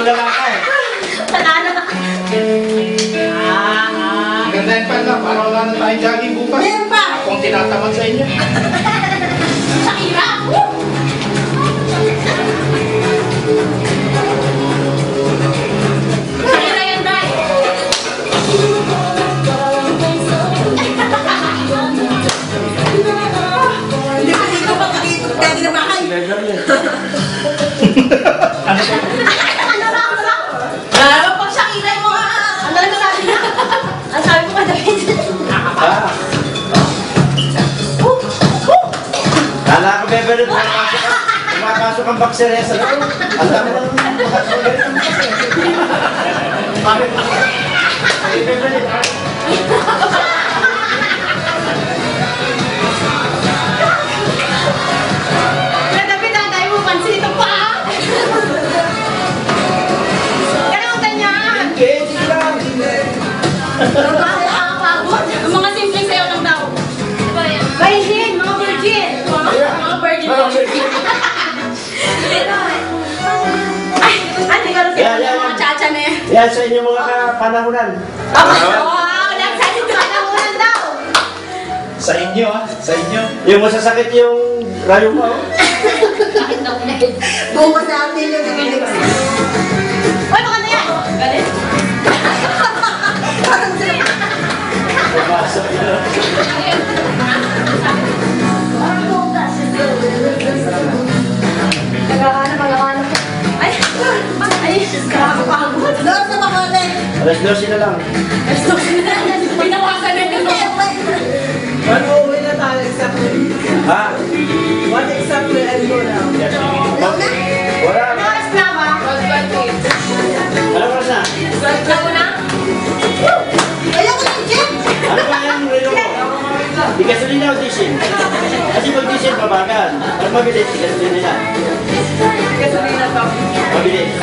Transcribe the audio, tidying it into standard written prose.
Dalawang lalaki. Panalo. Gandahin pa lang, para wala na tayong jogging bukas. Meron pa. Akong tinatamad sa inyo. Shakira. Shakira yan, Day. Hindi ko dito pa dito. Dati na bahay. Ano ba? Ano pag Shakira mo nga? Ano lang sabi niya? Ang sabi ko ka, David. Kala ko, Bebe, pumakasok ang boxer sa loob. Ang dami ng makasok ganito. Bakit? Bebe, Kaya David, tayo mo pansin ito pa. Ganun ganyan. Hindi lang. Nakakapagod. Ang mga simpleng sayo lang daw. Virgin, mga virgin. Mga virgin. Ay, hindi ka rin sila mga chacha na yan. Yan sa inyo mga kapanahunan. Wala sa atin ka na ulan daw. Sa inyo sa inyo. Yung masasakit yung rayo mo. Bakit daw na yun? Bukas natin yung nililig. Uy, baka na yan. Galit? Parang sila. Pumasok yun. Nagkakahanap. Ay, nakakapagod. Doon sa Makole. Alas 12 na lang. Pinawasan na yun. Ano uwi na tayo exactly? Ha? What exactly are you now? Wala. Ano oras na ba? Ano oras na? Ako na? Ayoko ng jet. Ano ba yung relo mo? Di gasolina o diesel? Kasi pag diesel, babagal. Ano mabilis? Di gasolina yan. Gasolina pa. Mabilis.